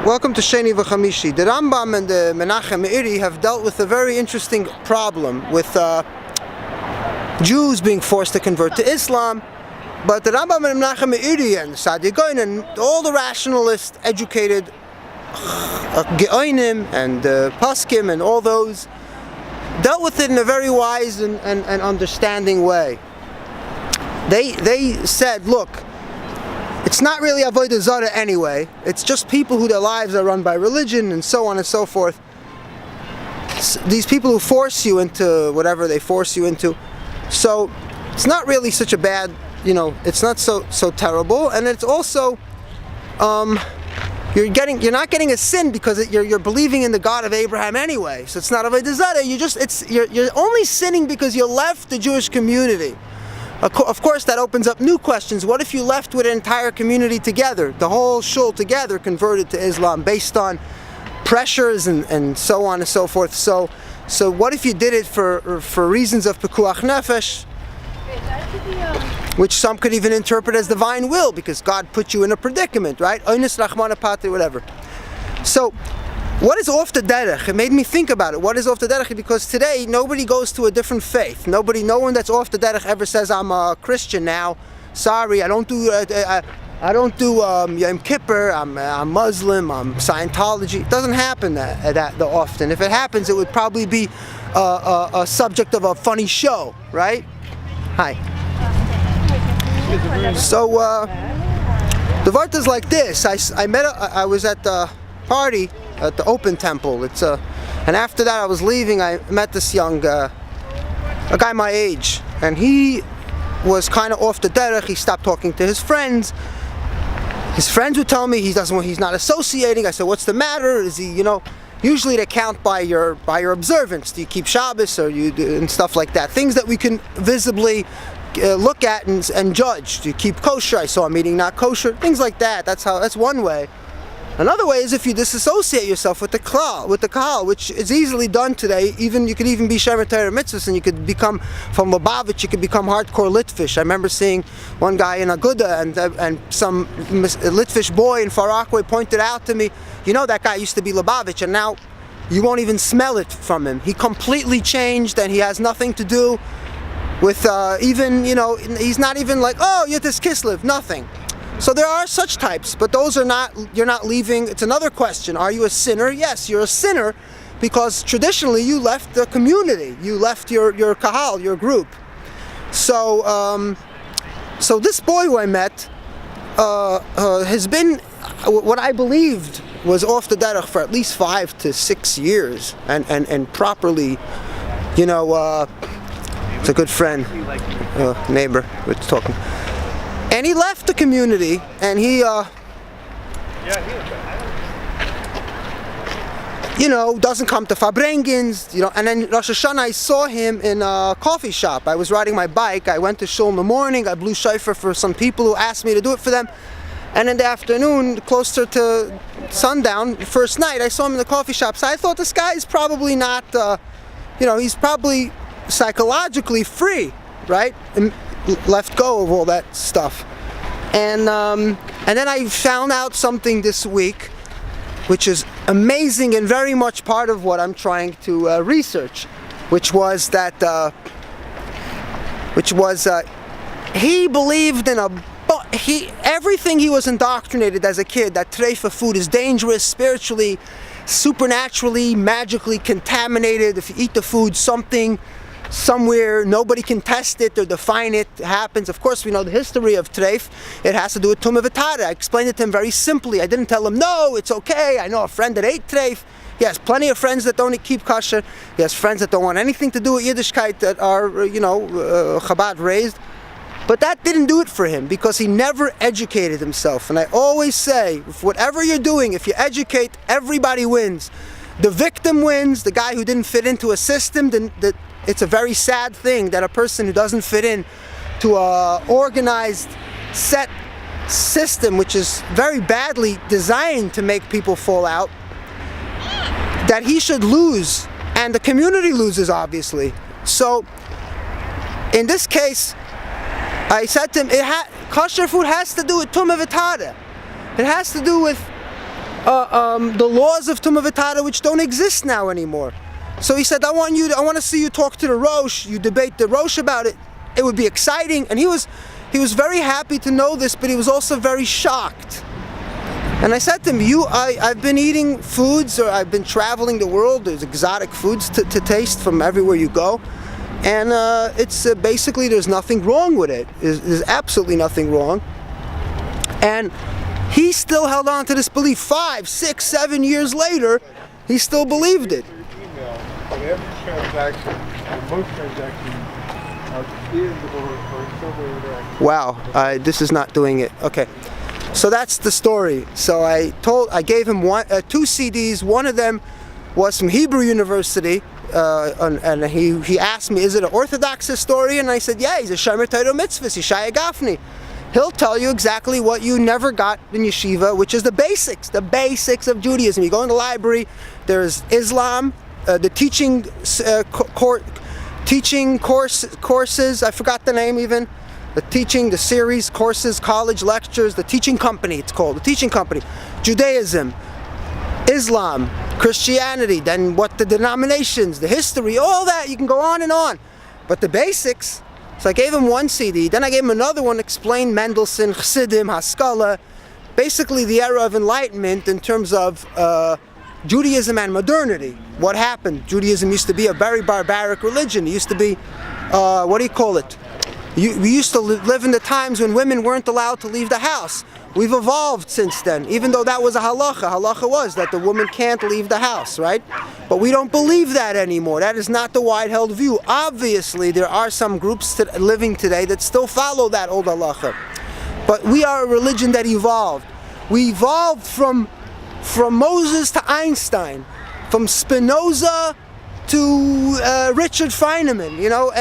Welcome to Sheni V'Chamishi. The Rambam and the Menachem Meiri have dealt with a very interesting problem with Jews being forced to convert to Islam. But the Rambam and Menachem Meiri and Saadia Gaon and all the rationalists, educated Geonim and Paskim and all those, dealt with it in a very wise and understanding way. They said, look, it's not really Avodah Zarah anyway. It's just people who their lives are run by religion and so on and so forth. These people who force you into whatever they force you into. So it's not really such a bad, it's not so terrible. And it's also, you're not getting a sin because you're believing in the God of Abraham anyway. So it's not Avodah Zarah. You're only sinning because you left the Jewish community. Of course, that opens up new questions. What if you left with an entire community together, the whole shul together converted to Islam based on pressures and so on and so forth? So what if you did it for reasons of pekuach nefesh, which some could even interpret as divine will, because God put you in a predicament, right? Oines rachmana patri, whatever. So what is off the derech? It made me think about it. What is off the derech? Because today nobody goes to a different faith. No one that's off the derech ever says, I'm a Christian now. Sorry, I don't do Yom Kippur. I'm Muslim. I'm Scientology. It doesn't happen that often. If it happens, it would probably be a subject of a funny show, right? Hi. So the vart is like this. I was at the party at the Open Temple. And after that I was leaving, I met this young a guy my age, and he was kind of off the derech. He stopped talking to his friends. His friends would tell me he's not associating. I said, what's the matter? Is he, usually they count by your observance. Do you keep Shabbos or you do, and stuff like that? Things that we can visibly look at and judge. Do you keep kosher? I saw him eating not kosher. Things like that. That's one way. Another way is if you disassociate yourself with the kahal, which is easily done today. You could even be Shemer Torah mitzvahs, and you could become, from Lubavitch, you could become hardcore Litvish. I remember seeing one guy in Aguda, and some Litvish boy in Far Rockaway pointed out to me, that guy used to be Lubavitch, and now you won't even smell it from him. He completely changed, and he has nothing to do with he's not even like, oh, Yitis Kislev, nothing. So there are such types, but those are not, you're not leaving. It's another question. Are you a sinner? Yes, you're a sinner because traditionally you left the community. You left your kahal, your group. So this boy who I met has been what I believed was off the derech for at least 5 to 6 years, and properly, it's a good friend, neighbor, we're talking. And he left the community, and he, doesn't come to Farbrengens, and then Rosh Hashanah I saw him in a coffee shop. I was riding my bike, I went to shul in the morning, I blew shofar for some people who asked me to do it for them, and in the afternoon, closer to sundown, first night, I saw him in the coffee shop. So I thought this guy is probably not, he's probably psychologically free, right? And left go of all that stuff, and then I found out something this week, which is amazing and very much part of what I'm trying to research, which was he believed in everything he was indoctrinated as a kid, that treifa food is dangerous, spiritually, supernaturally, magically contaminated. If you eat the food, somewhere, nobody can test it or define it. It happens. Of course, we know the history of treif. It has to do with tumah v'tara. I explained it to him very simply. I didn't tell him, no, it's okay. I know a friend that ate treif. He has plenty of friends that don't keep kosher. He has friends that don't want anything to do with Yiddishkeit, that are, Chabad raised. But that didn't do it for him, because he never educated himself. And I always say, whatever you're doing, if you educate, everybody wins. The victim wins, the guy who didn't fit into a system. It's a very sad thing that a person who doesn't fit in to a organized, set system, which is very badly designed to make people fall out, that he should lose, and the community loses, obviously. So in this case, I said to him, kosher food has to do with tumah v'tara. It has to do with the laws of Tumah V'Tada, which don't exist now anymore. So he said, I want to see you talk to the Rosh, you debate the Rosh about it. It would be exciting. And he was very happy to know this, but he was also very shocked. And I said to him, I've been eating foods, or I've been traveling the world. There's exotic foods to taste from everywhere you go. And it's basically, there's nothing wrong with it. There's absolutely nothing wrong. And he still held on to this belief. 5, 6, 7 years later, he still believed it. Every transaction, most transactions are in or somewhere. Wow, this is not doing it. Okay, so that's the story. So I gave him 2 CDs. One of them was from Hebrew University, and he asked me, is it an Orthodox historian? And I said, yeah, he's a Shomer Torah Mitzvahs, Yishaya Gafni. He'll tell you exactly what you never got in yeshiva, which is the basics of Judaism. You go in the library, there's Islam, the teaching courses, I forgot the name even, the series, courses, college lectures, the teaching company it's called, the teaching company, Judaism, Islam, Christianity, then what the denominations, the history, all that, you can go on and on. But the basics, so I gave him 1 CD, then I gave him another one, explained Mendelssohn, Chassidim, Haskalah, basically the era of enlightenment in terms of Judaism and modernity. What happened? Judaism used to be a very barbaric religion. It used to be, what do you call it? We used to live in the times when women weren't allowed to leave the house. We've evolved since then, even though that was a halakha. Halakha was that the woman can't leave the house, right? But we don't believe that anymore. That is not the wide-held view. Obviously, there are some groups living today that still follow that old halakha. But we are a religion that evolved. We evolved from Moses to Einstein, from Spinoza to Richard Feynman, you know.